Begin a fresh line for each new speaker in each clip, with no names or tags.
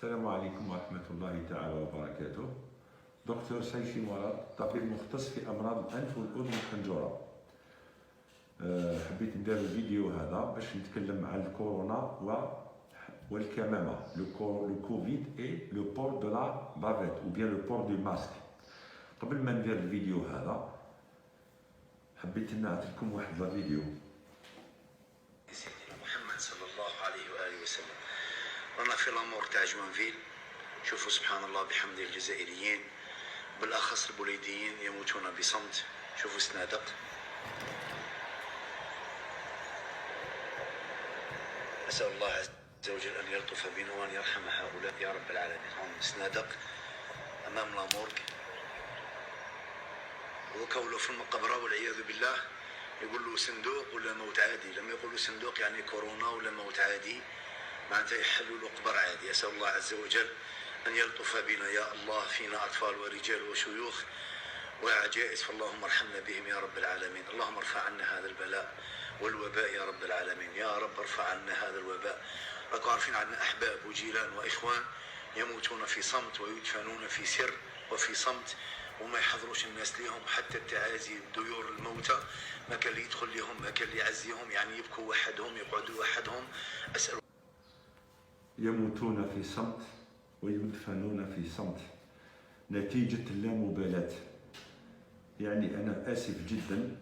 السلام عليكم ورحمة الله تعالى وبركاته. دكتور سيشي مراد، طبيب مختص في أمراض الأنف والأذن والحنجرة. حبيت ندير الفيديو هذا باش نتكلم عن الكورونا والكمامة، لو كوفيد اي لو بور دو لا بافيت او بيان لو بور دو ماسك. قبل ما ندير الفيديو هذا حبيت نعطيكم واحد الفيديو.
سيدنا محمد صلى الله عليه وآله وسلم. رانا في لامور تاع جوانفيل. شوفوا سبحان الله بحمد الجزائريين بالأخص البوليديين يموتون بصمت. شوفوا سنادق، أسأل الله عز وجل أن يلطف بنا وأن يرحم هؤلاء يا رب العالمين. هم سنادق أمام لامورك وكولوا في المقبرة والعياذ بالله يقول له صندوق ولا موت عادي. لما يقولوا صندوق يعني كورونا ولا موت عادي، معناتها يحلوا له قبر عادي. أسأل الله عز وجل أن يلطف بنا يا الله، فينا أطفال ورجال وشيوخ وعجائز، فاللهم ارحمنا بهم يا رب العالمين. اللهم ارفع عنا هذا البلاء والوباء يا رب العالمين. يا رب ارفع عنا هذا الوباء. راكم عارفين عندنا أحباب وجيران وإخوان يموتون في صمت ويدفنون في سر وفي صمت، وما يحضروش الناس ليهم. حتى التعازي ديور الموتى ما كان اللي يدخل لهم، ما كان اللي يعزيهم، يعني يبكوا وحدهم يقعدوا وحدهم. أسأل.
يموتون في صمت ويدفنون في صمت نتيجة اللامبالاة. يعني أنا آسف جدا،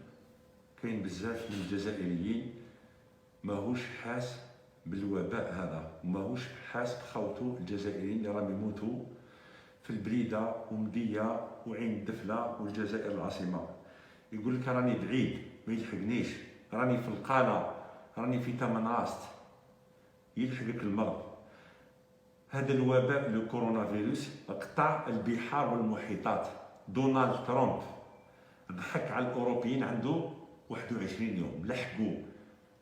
كاين بزاف من الجزائريين ماهوش حاس بالوباء هذا، وماهوش حاس بخوتو الجزائريين اللي راهم يموتوا في البريدة ومدية وعين الدفلة والجزائر العاصمة. يقول لك راني بعيد ما يلحقنيش، راني في القالة، راني في تمنراست، يلحقك المرض. هذا الوباء الكورونا فيروس قطع البحار والمحيطات. دونالد ترامب ضحك على الأوروبيين، عنده 21 يوم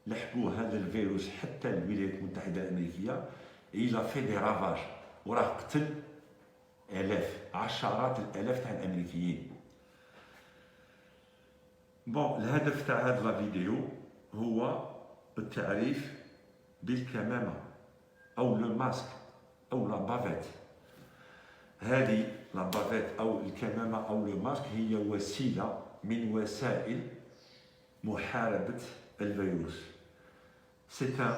لحقوا هذا الفيروس حتى الولايات المتحدة الأمريكية. إلى في دي رافاج وراه قتل آلاف، عشرات الآلاف تاع الأمريكيين. بون، الهدف تاع هذا الفيديو هو التعريف بالكمامة أو لو ماسك أو لا بافيت. هذه لا بافيت أو الكمامة أو لو ماسك هي وسيلة من وسائل محاربة الفيروس. C'est un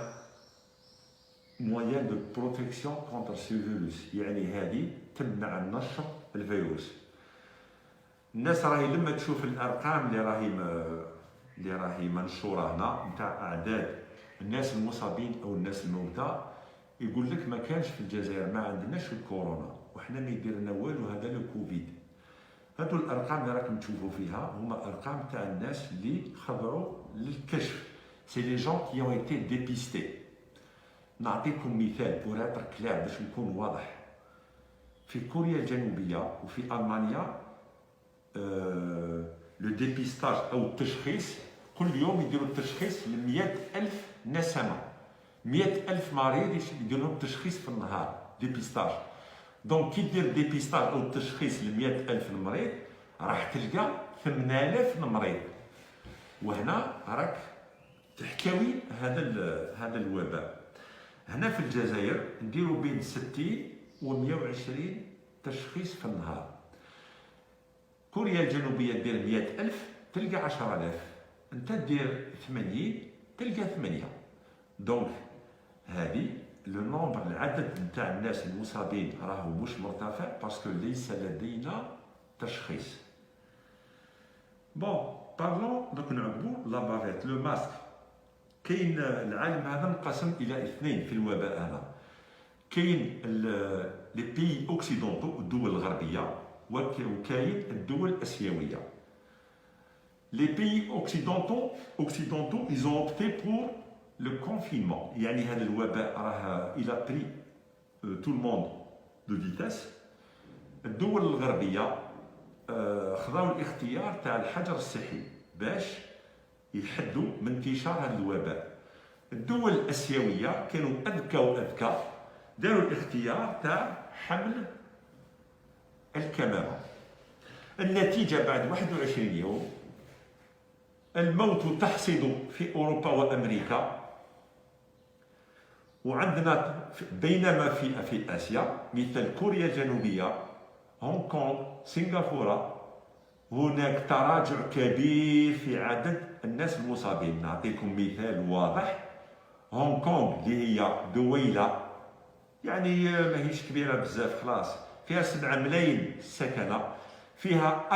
moyen de protection contre ce virus. يعني هذه تمنع نشر الفيروس. الناس راهي لما تشوف الأرقام اللي راهي منشورة هنا نتاع أعداد الناس المصابين أو الناس الموتى، يقول لك ما كانش في الجزائر، ما عندناش الكورونا وحنا ما يديرنا والو، هذا لو كوفيد. هادو الارقام اللي راكم تشوفوا فيها هما ارقام تاع الناس اللي خضروا للكشف. سي لي جون كي اون ايتي ديبيستي. نعطيكم مثال بور اتر كلير باش نكون واضح. في كوريا الجنوبيه وفي المانيا لو ديبيستاج او التشخيص كل يوم يديروا التشخيص ل 100,000 نسمه. 100,000 مريض يديروا التشخيص في النهار ديبيستاج. دونك كي دير ديبيستاج او التشخيص ل 100,000 مريض راح تلقى 8,000 مريض، وهنا راك تحتوي هذا الوباء. هنا في الجزائر نديروا بين 60 و 120 تشخيص في النهار. كوريا الجنوبيه دير 100,000 تلقى 10,000، انت دير 80 تلقى 8. دونك هذه لو نومبر، العدد نتاع الناس المصابين راهو مش مرتفع باسكو ليس لدينا تشخيص. بون، بارلون دوك نعقبوا لا بافيت لو ماسك. كاين العالم هذا انقسم الى اثنين في الوباء هذا. كاين لي بيي اوكسيدونتو، الدول الغربيه، وكاين الدول الاسيويه. لي بيي اوكسيدونتو ils ont opté pour le confinement. يعني هذا الوباء راه il a pris tout le monde de vitesse. الدول الغربيه خذاو الاختيار تاع الحجر الصحي باش يحدوا من انتشار هذا الوباء. الدول الاسيويه كانوا اذكى داروا الاختيار تاع حمل الكمامه. النتيجه بعد 21 يوم الموت تحصد في اوروبا وامريكا، وعندنا بينما في آسيا مثل كوريا الجنوبية، هونغ كونغ، سنغافورة، هناك تراجع كبير في عدد الناس المصابين. نعطيكم مثال واضح. هونغ كونغ اللي هي دويلة يعني ماهيش كبيرة بزاف خلاص، فيها 7 ملايين سكنة، فيها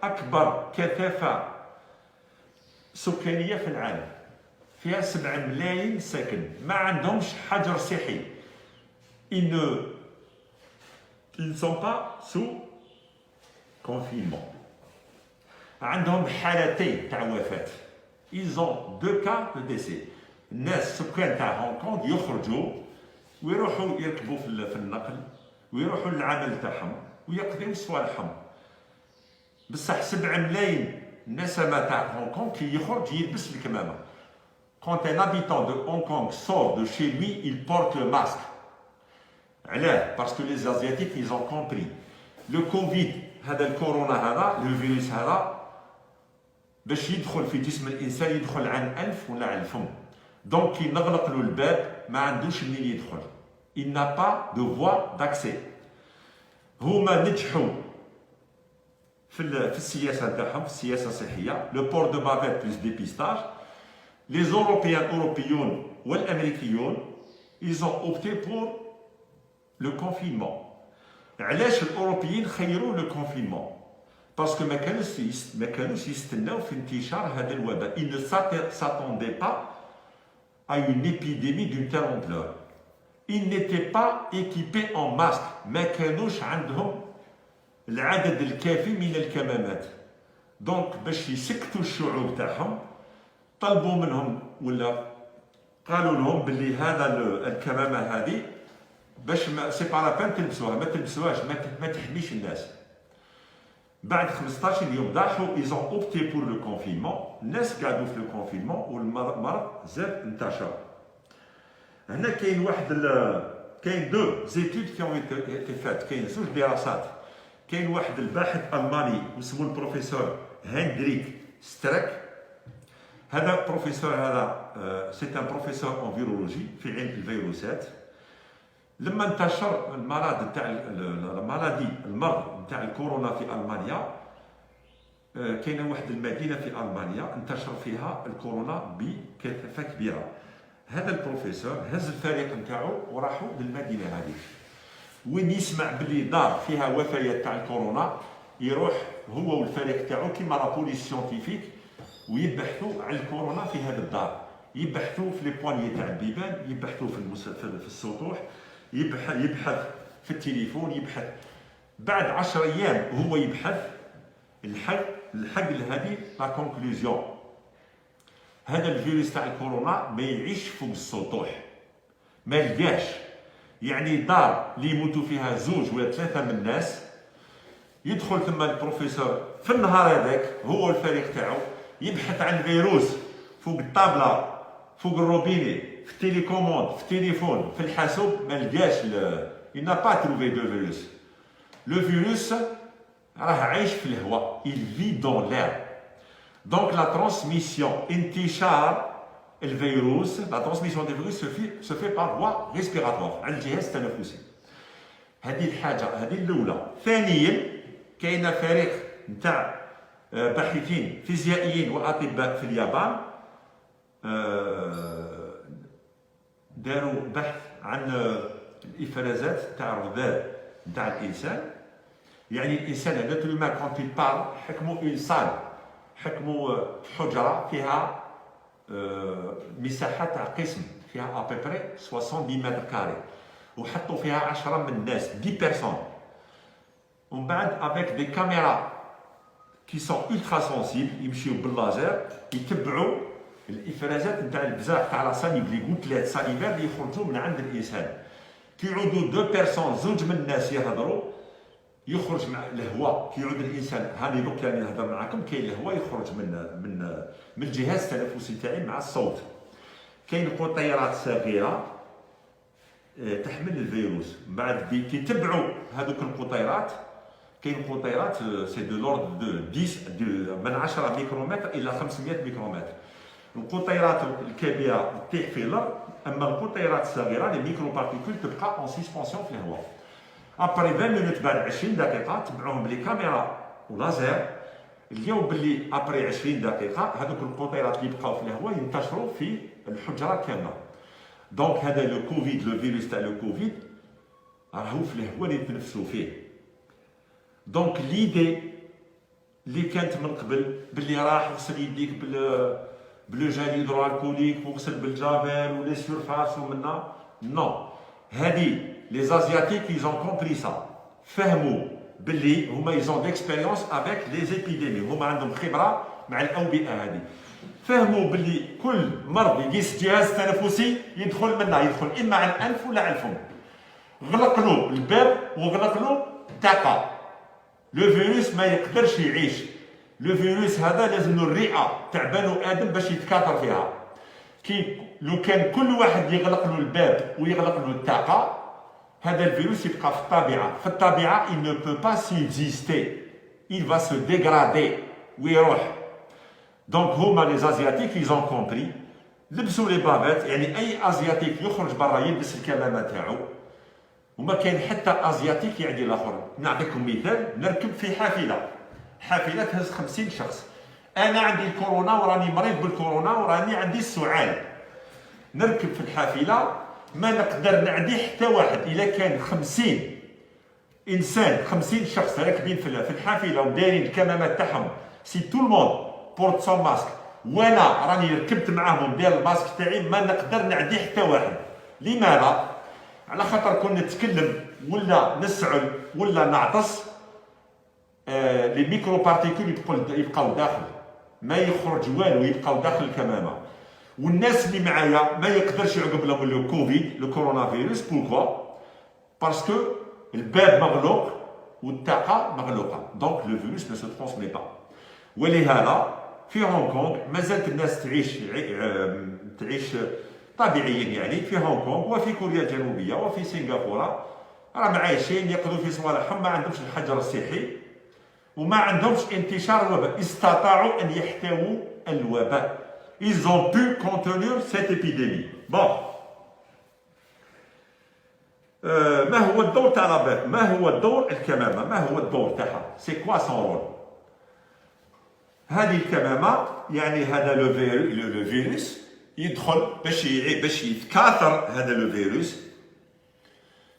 أكبر كثافة سكانية في العالم، فيها 7 ملايين ساكن، ما عندهمش حجر صحي. Ils ne sont pas sous confinement. عندهم حالتين تاع وفاة. Ils ont 2 cas de décès. الناس سكان تاع هونغ كونغ يخرجوا ويروحوا يركبوا في النقل ويروحوا للعمل تاعهم ويقضيو صوالحهم. بصح 7 ملايين النسمة تاع هونغ كونغ كي يخرج يلبس الكمامة. Quand un habitant de Hong Kong sort de chez lui, il porte le masque. علاه؟ Parce que les Asiatiques, ils ont compris. Le Covid, هذا الكورونا هذا، le virus هذا، باش يدخل في جسم الإنسان يدخل عن أنف ولا عن الفم. Donc كي نغلق له الباب ما عندوش منين يدخل. Il n'a pas de voie d'accès. هما نجحوا في السياسة تاعهم، في السياسة الصحية، le port de bavette plus dépistage. Les Européens ou les Américains, ils ont opté pour le confinement. علاش الأوروبيين خيروا le confinement؟ Parce que ما كانوش يستناو في انتشار هذا الوباء. Ils ne s'attendaient pas à une épidémie d'une telle ampleur. Ils n'étaient pas équipés en masque. ما كانوش عندهم العدد الكافي من الكمامات. دونك باش يسكتوا الشعوب تاعهم طلبوا منهم ولا قالوا لهم باللي هذا الكمامه هذه باش سي با لا بان تلبسوها، ما تلبسوهاش، ما تحميش الناس. بعد 15 يوم ضاحوا ils ont opté pour le confinement. الناس قعدوا في الكونفينمون والمرض زاد انتشر. هنا كاين كاين 2 زيتود كي ont été faites، كاين 2 دراسات. كاين واحد الباحث الماني اسمه البروفيسور هندريك ستراك. هذا بروفيسور هذا سي ان بروفيسور اون فيرولوجي في علم الفيروسات. لما انتشر المرض تاع المرض نتاع الكورونا في المانيا، كاينه واحد المدينه في المانيا انتشر فيها الكورونا بكثافه كبيره. هذا البروفيسور هز الفريق نتاعو وراحوا للمدينه هذه، وين يسمع باللي دار فيها وفيات تاع الكورونا يروح هو والفريق تاعو كيما لا بوليس سيونتيفيك ويبحثوا على الكورونا في هذا الدار. يبحثوا في لي بوانيي تاع البيبان، يبحثوا في السطوح، يبحث في التليفون، يبحث. بعد 10 ايام هو يبحث الحق لهذه لا كونكلوزيون. هذا الفيروس تاع الكورونا ما يعيش فوق السطوح، ما لقاش. يعني دار اللي يموتوا فيها 2 ولا 3 من الناس، يدخل ثم البروفيسور في النهار هذاك هو والفريق تاعو يبحث عن الفيروس فوق الطابله، فوق الروبيني، في التليكوموند، في التليفون، في الحاسوب، ما لقاش. il n'a pas trouvé de virus. Le virus راه عايش في الهواء، il vit dans l'air. Donc la transmission انتشار الفيروس، la transmission des virus se fait par voie respiratoire على الجهاز التنفسي. هذه الحاجه، هذه الاولى. ثانيا كاين فريق نتاع باحثين فيزيائيين واطباء في اليابان داروا بحث عن الافرازات تاع الرذاذ نتاع الانسان. يعني الانسان هذا تلما كونت يبار، حكموا اون سال، حكموا حجره فيها مساحه تاع قسم فيها ابيبري 70 متر كاري، وحطوا فيها 10 من الناس 10 بيرسون. ومن بعد افيك دي كاميرا كي سون ultra sensibles يمشيو باللازر يتبعوا الافرازات نتاع البزاق تاع لا ساليف اللي قلت لها الساليفير اللي يخرجوا من عند الانسان. كي يعودوا 2 بيرسون، 2 من الناس يهضروا، يخرج مع الهواء. كي يعود الانسان، هاني دوك راني نهضر معاكم، كاين الهواء يخرج من الجهاز التنفسي تاعي مع الصوت. كاين قطيرات صغيره تحمل الفيروس. بعد كي تبعوا هذوك القطيرات، كاين قطيرات سي دو لورد دو 10 من 10 ميكرومتر الى 500 ميكرومتر. القطيرات الكبيره تطيح في الارض اما القطيرات الصغيره لي ميكرو بارتيكول تبقى اون سسبونسيون في الهواء. ابري 20 مينوت بعد 20 دقيقه تبعوهم بلي كاميرا ولازير اليوم باللي ابري 20 دقيقه هذوك القطيرات اللي بقاو في الهواء ينتشروا في الحجره كامله. دونك هذا لو كوفيد لو فيروس تاع لو كوفيد راهو في الهواء اللي نتنفسوا فيه. دونك ليدي اللي كانت من قبل باللي راح غسل يديك بلو جال هيدروالكوليك وغسل بالجافيل ولي سيرفاس ومنا نو. هادي لي زازياتيك ايزون كومبري سا، فهموا باللي هما ايزون ديكسبيريونس افيك لي زيبيديمي، هما عندهم خبره مع الاوبئه هذه. فهموا باللي كل مرض يقيس جهاز تنفسي يدخل منها، يدخل اما على الانف ولا على الفم. غلق له الباب وغلق له الطاقه. لو فيروس ما يقدرش يعيش. لو فيروس هذا لازم له الرئه تاع بنو ادم باش يتكاثر فيها. كي لو كان كل واحد يغلق له الباب ويغلق له الطاقه، هذا الفيروس يبقى في الطبيعه. في الطبيعه il ne peut pas subsister. Il va se dégrader ويروح. دونك هما لي ازياتيك ايزون كومبري، لبسوا لي بافيت، يعني اي ازياتيك يخرج برا يلبس الكمامه تاعو. وما كاين حتى ازياتيك يعدي الاخر. نعطيكم مثال، نركب في حافله تهز 50 شخص، انا عندي الكورونا وراني مريض بالكورونا وراني عندي السعال. نركب في الحافله ما نقدر نعدي حتى واحد. الا كان 50 انسان 50 شخص راكبين في الحافله ودايرين الكمامات تاعهم، سي تو الموند بورت سون ماسك، وانا راني ركبت معاهم داير الماسك تاعي، ما نقدر نعدي حتى واحد. لماذا؟ على خاطر كون نتكلم ولا نسعل ولا نعطس، لي ميكرو بارتيكول يبقاو داخل، ما يخرج والو، يبقاو داخل الكمامه. والناس اللي معايا ما يقدرش يعقب لهم لو كوفيد لو كورونا فيروس. بوركوا؟ باسكو الباب مغلوق والطاقه مغلوقه، دونك لو فيروس ما سو ترونسمي با. ولهذا في هونغ كونغ مازالت الناس تعيش طبيعيا، يعني في هونغ كونغ وفي كوريا الجنوبيه وفي سنغافوره راهم عايشين يقضوا في صوالحهم، ما عندهمش الحجر الصحي وما عندهمش انتشار الوباء، استطاعوا ان يحتووا الوباء. Ils ont pu contenir cette épidémie. Bon. ما هو الدور تاع لاباف؟ ما هو الدور الكمامه؟ ما هو الدور تاعها؟ سي كوا سون رول؟ هذه الكمامه يعني هذا لو فيروس يدخل باش يتكاثر هذا لو فيروس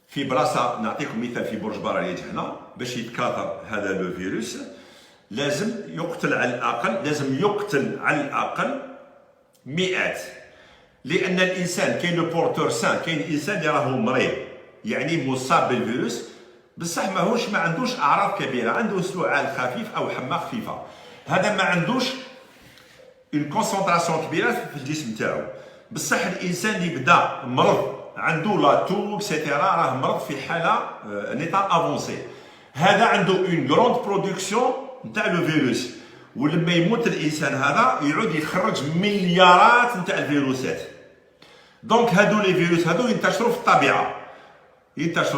في بلاصه. نعطيكم مثال في برج براليج هنا، باش يتكاثر هذا لو فيروس لازم يقتل على الاقل مئات. لان الانسان كاين لو بورتور سان، كاين انسان اللي راهو مريض يعني مصاب بالفيروس بصح ما عندوش اعراض كبيره، عنده سعال خفيف او حمى خفيفه، هذا ما عندوش اون كونسونطراسيون كبيره في الجسم تاعو. بصح الانسان اللي بدا مرض عنده لا تو اكسيتيرا، راه مرض في حاله نيتا افونسي، هذا عنده اون غروند برودكسيون نتاع لو فيروس. ولما يموت الانسان هذا يعود يخرج مليارات نتاع الفيروسات. دونك هادو لي فيروس هادو ينتشروا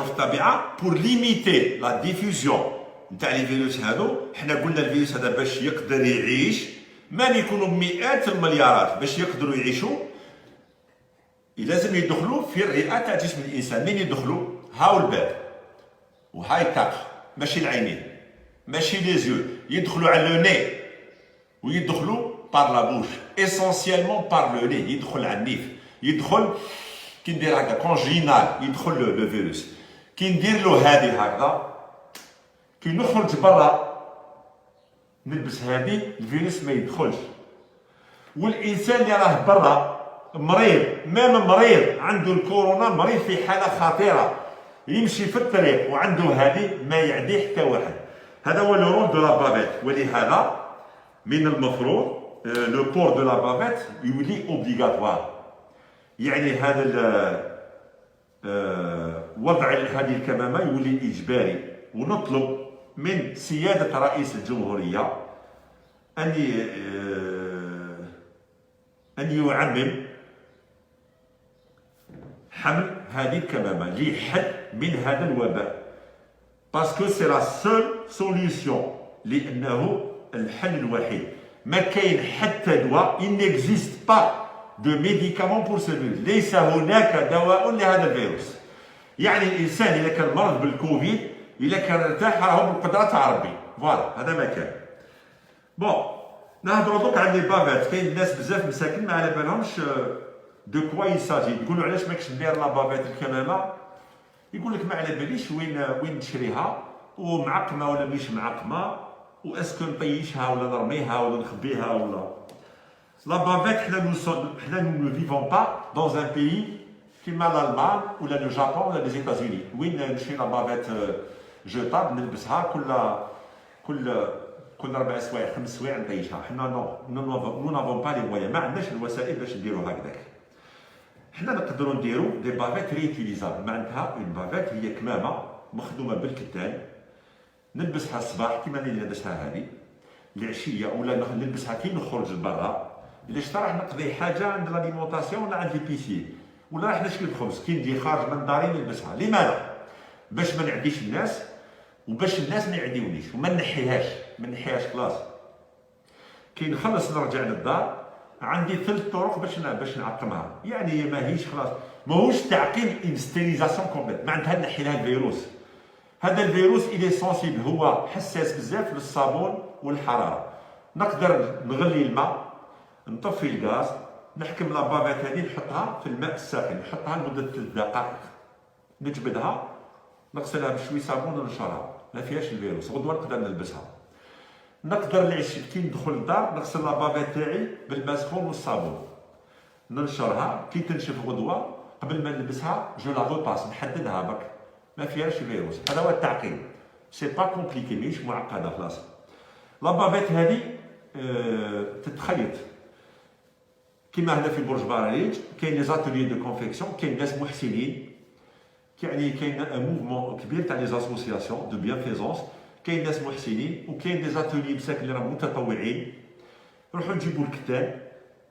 في الطبيعه بور ليميتي لا ديفوزيون نتاع لي فيروس هادو. حنا قلنا الفيروس هذا باش يقدر يعيش ما يكونوا مئات المليارات، باش يقدروا يعيشوا لازم يدخلوا في الرئه تاع جسم الانسان. منين يدخلوا؟ هاو الباب وهاي الطاقه، ماشي العينين ماشي لي زيو، يدخلوا على لو ني ويدخلوا بار لا بوش، اسونسيالمون بار لو ني، يدخل على النيف، يدخل كي ندير هكا كونجينال يدخل لو فيروس، كي ندير له هذه هكذا كي نخرج برا نلبس هذه الفيروس ما يدخلش. والانسان اللي راه برا مريض، مريض عنده الكورونا، مريض في حاله خطيره، يمشي في الطريق وعنده هذه ما يعدي حتى واحد. هذا هو لو رول دو لا بافيت. ولهذا من المفروض لو بور دو لا بافيت يولي اوبليغاتوار، يعني هذا وضع هذه الكمامه يولي اجباري. ونطلب من سياده رئيس الجمهوريه ان يعمم حمل هذه الكمامه لحد من هذا الوباء، باسكو سي لا سول سوليسيون، لانه الحل الوحيد. ما كاين حتى دواء، il n'existe pas دو ميديكامون بور سو فيروس، ليس هناك دواء لهذا الفيروس. يعني الانسان اذا كان مرض بالكوفيد، اذا كان ارتاح راهو بالقدره تاع ربي، فوالا هذا ما كان. بون نهضروا دوك على لي بافيت. كاين ناس بزاف مساكن ما على بالهمش دو كوا يساجي، يقولوا علاش ماكش ندير لا بافيت الكمامه، يقول لك ما على باليش وين نشريها، ومعقمه ولا مش معقمه، واسكو نطيشها ولا نرميها ولا نخبيها ولا. لا بافيت حنا نو فيفون با دون ان بيي كيما الالمان ولا لو جابون ولا لي زيتازوني، وين نشري لا بافيت جوتاب نلبسها كل 4 سوايع 5 سوايع نطيشها. حنا نو نافون با لي مويان، ما عندناش الوسائل باش نديرو هكذاك. حنا نقدروا نديرو دي بافيت ريوتيليزابل، معناتها اون بافيت هي كمامه مخدومه بالكتان، نلبسها الصباح كيما اللي لابسها هذه، العشيه ولا نلبسها كي نخرج لبرا، الا شتا راح نقضي حاجه عند لاليمونطاسيون ولا عند البيسي، ولا راح نشكل الخبز كي نجي خارج من داري نلبسها. لماذا؟ باش ما نعديش الناس، وباش الناس ما يعديونيش، وما نحيهاش خلاص. كي نخلص نرجع للدار عندي 3 طرق باش نعقمها، يعني ماهيش خلاص، ماهوش تعقيم انستيريزاسيون كومبليت، معناتها نحي لها الفيروس. هذا الفيروس إلي سونسيبل، هو حساس بزاف للصابون والحراره. نقدر نغلي الماء، نطفي الغاز، نحكم لا بافيت هذه نحطها في الماء الساخن، نحطها لمده 3 دقائق، نجبدها، نغسلها بشوي صابون وننشرها، ما فيهاش الفيروس، غدوه نقدر نلبسها. نقدر العشيه كي ندخل للدار نغسل لا بافيت تاعي بالماء سخون والصابون، ننشرها، كي تنشف غدوه قبل ما نلبسها جو لا روباس، نحددها برك، ما فيهاش فيروس. هذا هو التعقيم، سي با كومبليكي، ماهيش معقده خلاص. لا بافيت هذه تتخيط كيما هنا في برج باراليج، كاين لي زاتوليي دو كونفيكسيون، كاين ناس محسنين، يعني كاين موفمون كبير تاع لي زاسوسياسيون دو بيانفيزونس، كاين ناس محسنين، وكاين دي زاتوليي مساكن اللي راهم متطوعين. نروحو نجيبو الكتان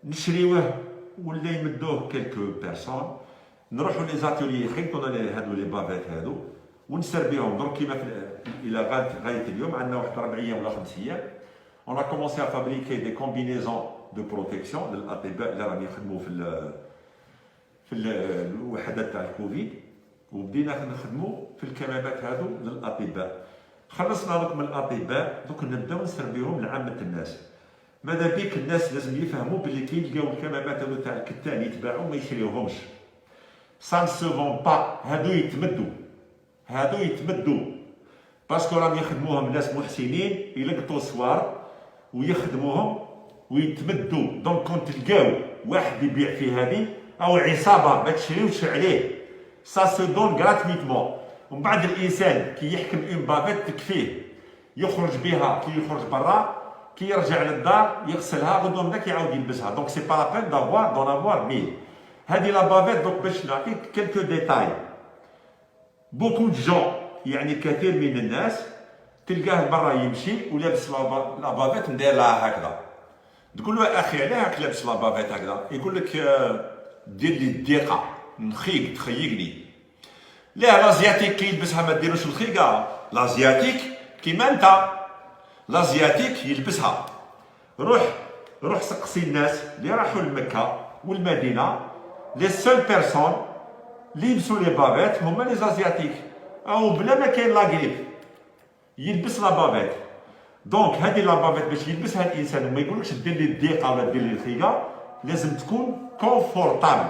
نشريوه ولا يمدوه كيلكو بيرسون، نروحو لي زاتوليي يخيطونا هادو لي بافيت هادو ونسربيهم. درك كيما الى غايه اليوم عندنا واحد 4 ايام ولا 5 ايام، on a commencé à fabriquer des combinaisons de protection للاطباء اللي راهم يخدموا في الوحدات تاع الكوفيد، وبدينا نخدموا في الكمامات هادو للاطباء. خلصنا دوك من الاطباء، دوك نبداو نسربيهم لعامه الناس. ماذا بيك الناس لازم يفهموا بلي كي يلقاو الكمامات هادو تاع الكتان يتباعوا ما يشريوهمش، سا نسو فون با، هادو يتمدوا باسكو راهم يخدموهم ناس محسنين يلقطوا الصوار ويخدموهم ويتمدوا. دونك كون تلقاو واحد يبيع في هذه او عصابه ما تشريوش عليه، سا سو دون غراتويتمون. ومن بعد الانسان كي يحكم اون بافيت تكفيه، يخرج بها كي يخرج برا، كي يرجع للدار يغسلها، غدوه منك يعاود يلبسها. دونك سي با لا بين دافوار دون افوار 1000. هذه لا بافيت دوك باش نعطيك كيلكو ديتاي. بوكو دو جون، يعني كثير من الناس تلقاه برا يمشي ولابس لا بافيت ندير لها هكذا، تقول له اخي علاه راك لابس لا بافيت هكذا؟ يقول لك دير لي الضيقه، نخيق تخيقني. لا لازياتيك كي يلبسها ما ديروش الخيقه، لازياتيك كيما انت، لازياتيك يلبسها. روح سقسي الناس اللي راحوا لمكه والمدينه، لي سول بيرسون اللي يلبسوا لي بافيت هما لي زازياتيك، او بلا ما كاين لا غريب يلبس لا بافيت. دونك هذه لا بافيت باش يلبسها الانسان وما يقولكش دير لي الضيقه ولا دير لي الخيقه، لازم تكون كونفورتابل.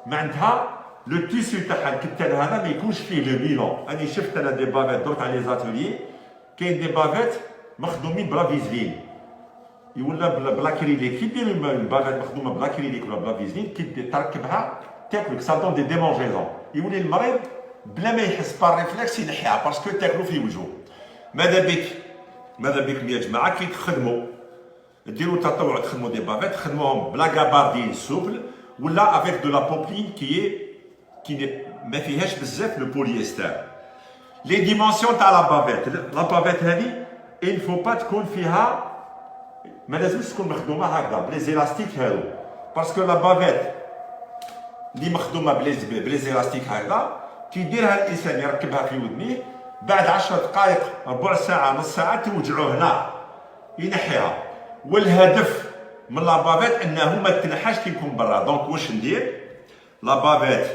معناتها لو تيسو تاعها الكتان هذا ما يكونش فيه لو ميلون. راني شفت انا دي بافيت درت على لي زاتوليي، كاين دي بافيت مخدومين بلا فيزلين ولا بلا كريليك. كي دير البافيت مخدومه بلا كريليك ولا بلا فيزلين، كي تركبها تاكلك سا دون دي ديمونجيزون، يولي المريض بلا ما يحس بار ريفلكس ينحيها باسكو تاكلو في وجهه. ماذا بك يا جماعه كي تخدموا ديروا تطوع، تخدموا دي بافيت تخدموهم بلا غاباردين سوبل ولا افيك دو لا بوبلين كي ما فيهاش بزاف لو بوليستر. لي ديمونسيون تاع لا بافيت هذه il faut با تكون فيها، ما لازمش تكون مخدومه هكذا بلي زيلاستيك هادو، باسكو لا بافيت اللي مخدومه بلي زيلاستيك هكذا كي يديرها الانسان يركبها في ودنيه، بعد 10 دقائق ربع ساعه نص ساعه توجعوه هنا ينحيها. والهدف من لابافيت انه ما تنحاش كي نكون برا. دونك واش ندير؟ لابافيت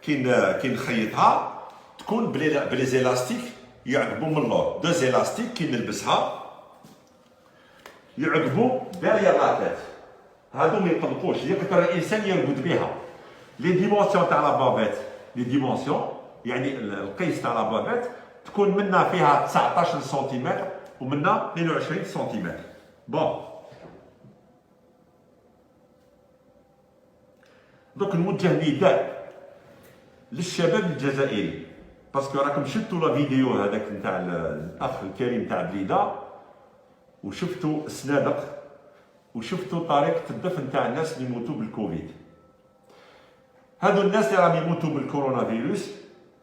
كي نخيطها تكون بلي زيلاستيك يعقبوا من اللور، دو زيلاستيك كي نلبسها يعقبوا داريا لاطيت، هادو ما يطلقوش، يقدر الانسان يرقد بها. لي ديمونسيون تاع لابافيت، لي ديمونسيون يعني القيس تاع لابافيت تكون منا فيها 19 سنتيمتر ومنا 22 سنتيمتر. بون دوك نوجه نداء للشباب الجزائري، باسكو راكم شفتوا لا فيديو هذاك نتاع الاخ الكريم تاع بليده، وشفتوا السنادق، وشفتوا طريقه الدفن تاع الناس اللي يموتوا بالكوفيد. هادو الناس اللي راهم يموتوا بالكورونا فيروس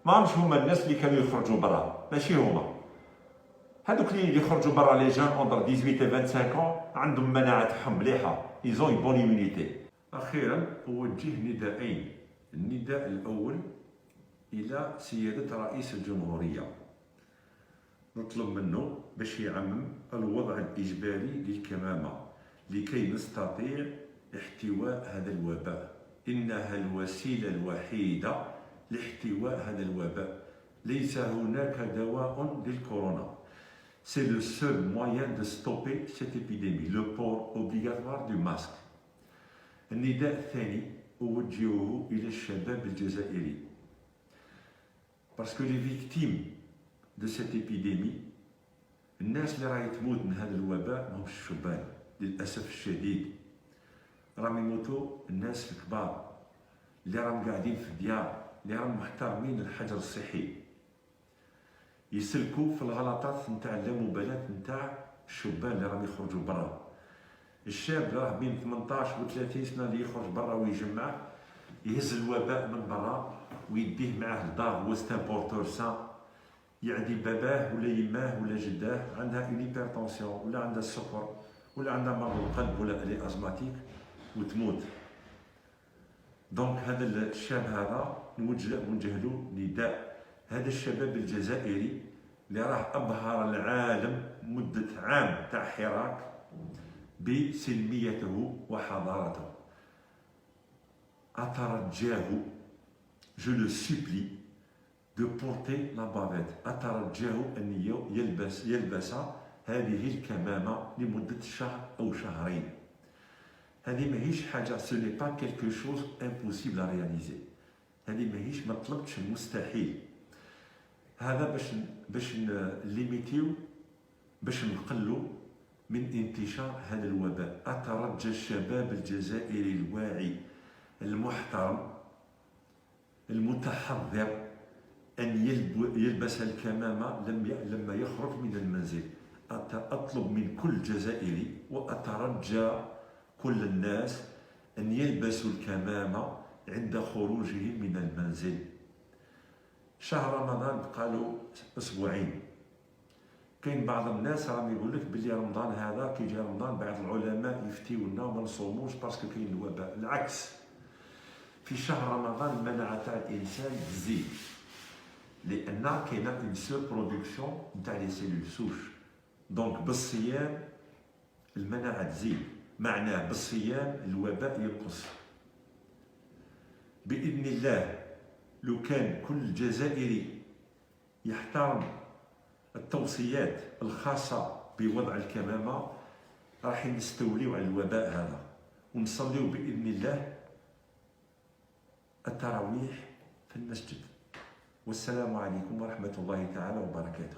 ماهمش هما الناس اللي كانوا يخرجوا برا، ماشي هما. هادوك اللي يخرجوا برا لي جون اندر 18 و 25 عندهم المناعه تاعهم مليحه، ايزون اون بون ايمونيتي. اخيرا اوجه نداءين. النداء الاول الى سياده رئيس الجمهوريه، نطلب منه باش يعمم الوضع الاجباري للكمامه لكي نستطيع احتواء هذا الوباء. انها الوسيله الوحيده لاحتواء هذا الوباء. ليس هناك دواء للكورونا. C'est le seul moyen de stopper cette épidémie, le port obligatoire du masque. النداء الثاني أوجهه إلى الشباب الجزائري. Parce que les victimes de cette épidémie، الناس اللي راهي تموت من هذا الوباء ماهمش الشبان، للأسف الشديد. راهم يموتوا الناس الكبار اللي راهم قاعدين في الديار، اللي راهم محترمين الحجر الصحي، يسلكوا في الغلطات نتاع اللامبالاة نتاع الشبان اللي راهم يخرجوا برا. الشاب اللي راه بين 18 و 30 سنه اللي يخرج برا ويجمع، يهز الوباء من برا ويديه معاه للدار، هو ستان بورتور سان، يعدي باباه ولا يماه ولا جداه عندها اون هيبرتونسيون ولا عندها السكر ولا عندها مرض القلب ولا لي ازماتيك وتموت. دونك هذا الشاب هذا نوجه له نداء. هذا الشباب الجزائري اللي راه أبهر العالم مدة عام تاع حراك بسلميته وحضارته، أترجاه، je le supplie de porter la bavette، أترجاه أن يلبس هذه الكمامة لمدة شهر أو شهرين. هذه ماهيش حاجة، ce n'est pas quelque chose impossible à réaliser. هذه ماهيش، ما طلبتش المستحيل. هذا باش نليميتيو، باش نقلوا من انتشار هذا الوباء. أترجى الشباب الجزائري الواعي المحترم المتحضر أن يلبس الكمامة لما يخرج من المنزل. أطلب من كل جزائري وأترجى كل الناس أن يلبسوا الكمامة عند خروجهم من المنزل. شهر رمضان بقالو أسبوعين، كاين بعض الناس راهم يقول لك بلي رمضان هذا كي جا رمضان بعض العلماء يفتيونا وما نصوموش باسكو كاين الوباء. العكس، في شهر رمضان المناعة تاع الإنسان تزيد، لأن كاينه اون سو برودكسيون نتاع لي سيلول سوش. دونك بالصيام المناعة تزيد، معناه بالصيام الوباء ينقص بإذن الله. لو كان كل جزائري يحترم التوصيات الخاصة بوضع الكمامة راح نستوليو على الوباء هذا، ونصليو بإذن الله التراويح في المسجد. والسلام عليكم ورحمة الله تعالى وبركاته.